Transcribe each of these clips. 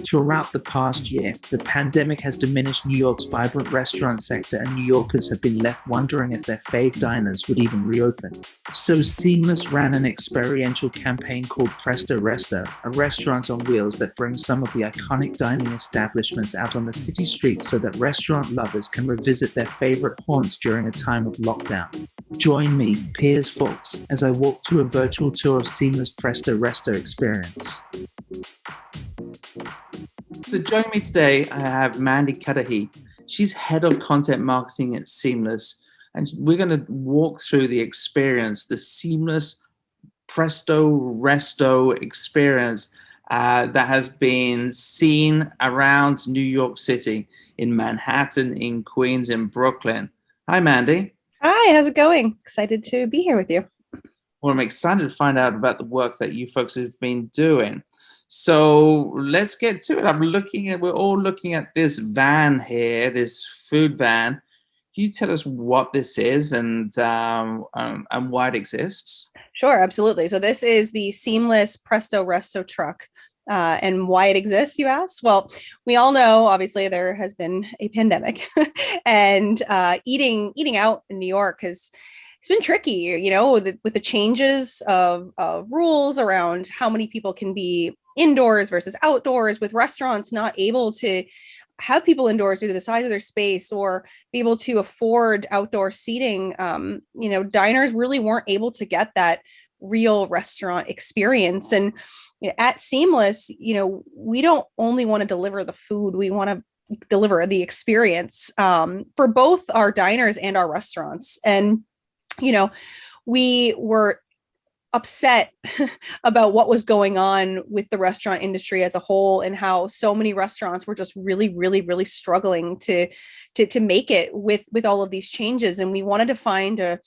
Throughout the past year, the pandemic has diminished New York's vibrant restaurant sector, and New Yorkers have been left wondering if their fave diners would even reopen. So Seamless ran an experiential campaign called Presto Resto, a restaurant on wheels that brings some of the iconic dining establishments out on the city streets so that restaurant lovers can revisit their favorite haunts during a time of lockdown. Join me, Piers Fawkes, as I walk through a virtual tour of Seamless Presto Resto experience. So joining me today, I have Mandy Cudahy. She's head of content marketing at Seamless, and we're going to walk through the experience, the Seamless Presto Resto experience that has been seen around New York City, in Manhattan, in Queens, in Brooklyn. Hi, Mandy. Hi, how's it going? Excited to be here with you. Well, I'm excited to find out about the work that you folks have been doing. So let's get to it. We're all looking at this van here, this food van. Can you tell us what this is and why it exists? Sure, absolutely. So this is the Seamless Presto Resto truck. And why it exists, you ask? Well, we all know, obviously, there has been a pandemic, and eating out in New York it's been tricky, you know, with the changes of rules around how many people can be indoors versus outdoors, with restaurants not able to have people indoors due to the size of their space or be able to afford outdoor seating. Diners really weren't able to get that real restaurant experience. And at Seamless, we don't only want to deliver the food, we want to deliver the experience for both our diners and our restaurants. And we were upset about what was going on with the restaurant industry as a whole, and how so many restaurants were just really, really, really struggling to make it with all of these changes. And we wanted to find a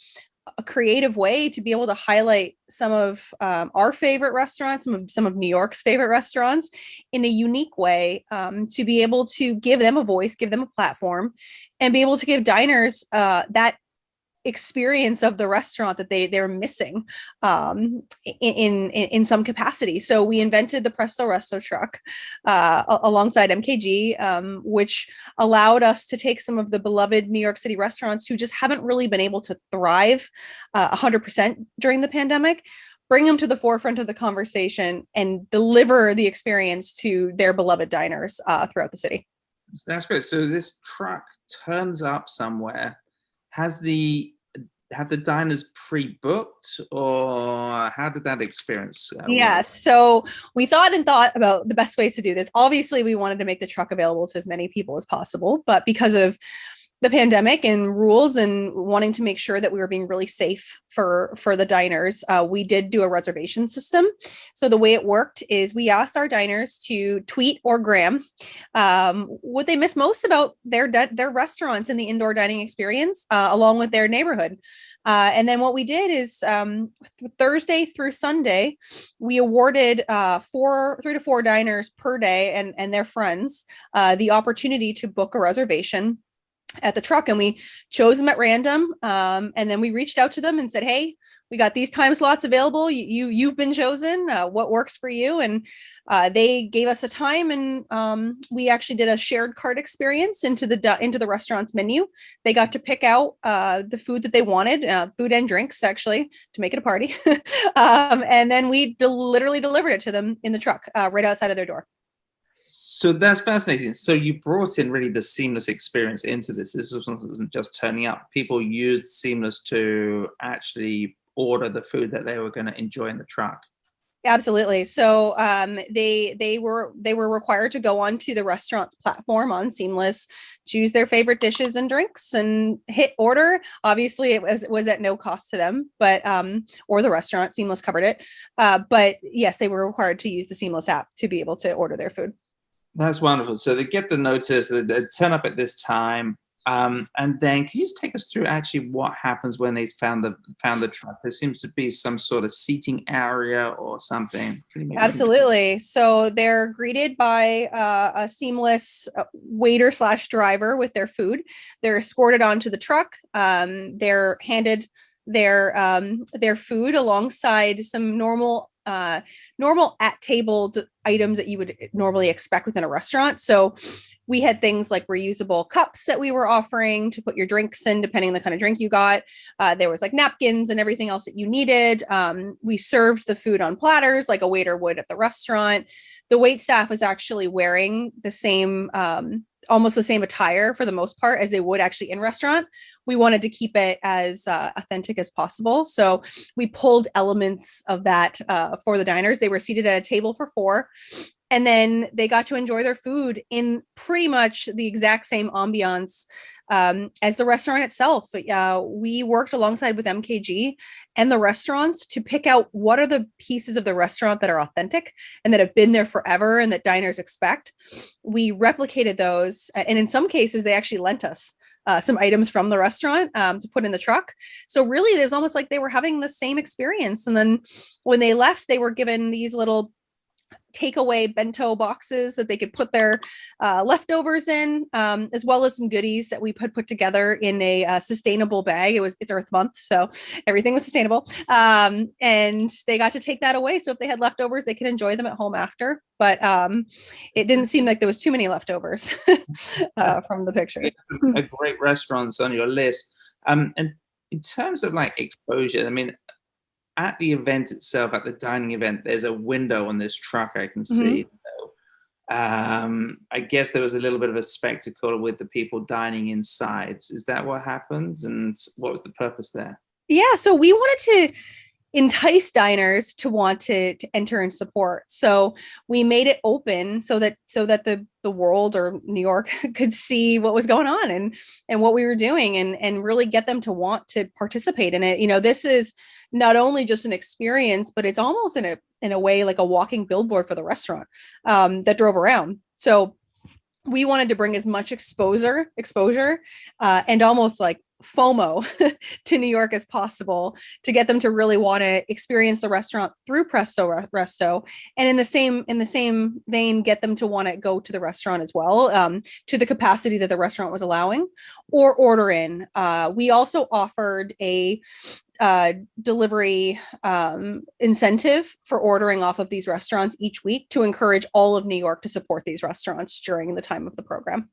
creative way to be able to highlight some of our favorite restaurants, some of New York's favorite restaurants, in a unique way, to be able to give them a voice, give them a platform, and be able to give diners that experience of the restaurant that they're missing in some capacity. So we invented the Presto Resto truck alongside MKG, which allowed us to take some of the beloved New York City restaurants who just haven't really been able to thrive 100% during the pandemic, bring them to the forefront of the conversation, and deliver the experience to their beloved diners throughout the city. That's great. So this truck turns up somewhere. Have the diners pre-booked, or how did that experience work? So we thought about the best ways to do this. Obviously, we wanted to make the truck available to as many people as possible, but because of the pandemic and rules and wanting to make sure that we were being really safe for the diners, we did do a reservation system. So the way it worked is we asked our diners to tweet or gram what they miss most about their restaurants and the indoor dining experience, along with their neighborhood. And then what we did is Thursday through Sunday, we awarded 3 to 4 diners per day and their friends the opportunity to book a reservation at the truck, and we chose them at random, and then we reached out to them and said, hey, we got these time slots available, you've been chosen, what works for you? And they gave us a time, and we actually did a shared cart experience into the restaurant's menu. They got to pick out the food that they wanted, food and drinks, actually, to make it a party. And then we literally delivered it to them in the truck right outside of their door. So that's fascinating. So you brought in really the Seamless experience into this. This wasn't just turning up. People used Seamless to actually order the food that they were going to enjoy in the truck. Absolutely. So they were required to go onto the restaurant's platform on Seamless, choose their favorite dishes and drinks, and hit order. Obviously, it was at no cost to them, but or the restaurant. Seamless covered it. But yes, they were required to use the Seamless app to be able to order their food. That's wonderful. So they get the notice, they turn up at this time, and then can you just take us through actually what happens when they found the truck? There seems to be some sort of seating area or something. Absolutely. So they're greeted by a Seamless waiter/driver with their food. They're escorted onto the truck. They're handed their food alongside some normal at table items that you would normally expect within a restaurant. So we had things like reusable cups that we were offering to put your drinks in, depending on the kind of drink you got. There was like napkins and everything else that you needed. We served the food on platters like a waiter would at the restaurant. The wait staff was actually wearing the same, almost the same attire for the most part as they would actually in restaurant. We wanted to keep it as authentic as possible. So we pulled elements of that for the diners. They were seated at a table for 4. And then they got to enjoy their food in pretty much the exact same ambiance as the restaurant itself. We worked alongside with MKG and the restaurants to pick out what are the pieces of the restaurant that are authentic and that have been there forever and that diners expect. We replicated those. And in some cases, they actually lent us some items from the restaurant to put in the truck. So really, it was almost like they were having the same experience. And then when they left, they were given these little takeaway bento boxes that they could put their leftovers in, as well as some goodies that we put together in a sustainable bag. It's Earth Month, so everything was sustainable. And they got to take that away. So if they had leftovers, they could enjoy them at home after. But it didn't seem like there was too many leftovers from the pictures. A great restaurants on your list. And in terms of like exposure, I mean, at the event itself, at the dining event, there's a window on this truck I can see. I guess there was a little bit of a spectacle with the people dining inside. Is that what happened? And what was the purpose there? Yeah, so we wanted to entice diners to want to enter and support. So we made it open so that the world or New York could see what was going on and what we were doing and really get them to want to participate in it. You know, this is not only just an experience, but it's almost in a way like a walking billboard for the restaurant that drove around. So we wanted to bring as much exposure and almost like FOMO to New York as possible to get them to really want to experience the restaurant through Presto Resto, and in the same vein, get them to want to go to the restaurant as well, to the capacity that the restaurant was allowing, or order in. We also offered a delivery incentive for ordering off of these restaurants each week to encourage all of New York to support these restaurants during the time of the program.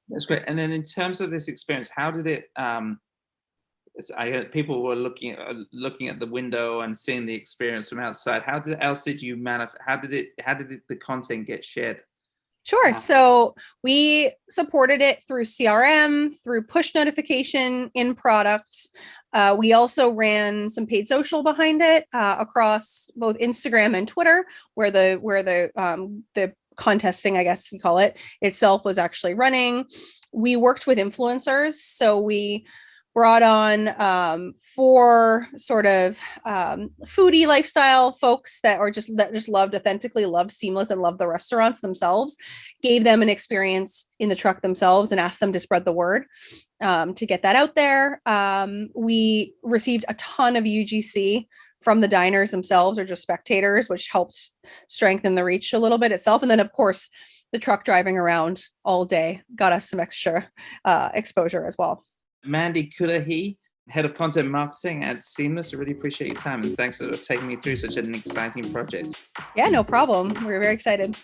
That's great. And then in terms of this experience, how did it? I heard people were looking at the window and seeing the experience from outside. How did you manifest? How did the content get shared? Sure. So we supported it through CRM, through push notification in products. We also ran some paid social behind it across both Instagram and Twitter, where the contesting, I guess you call it, itself was actually running. We worked with influencers. So we brought on 4 sort of foodie lifestyle folks that just loved Seamless and loved the restaurants themselves, gave them an experience in the truck themselves and asked them to spread the word to get that out there. We received a ton of UGC from the diners themselves or just spectators, which helps strengthen the reach a little bit itself. And then of course, the truck driving around all day got us some extra exposure as well. Mandy Cudahy, Head of Content Marketing at Seamless. I really appreciate your time and thanks for taking me through such an exciting project. Yeah, no problem. We're very excited.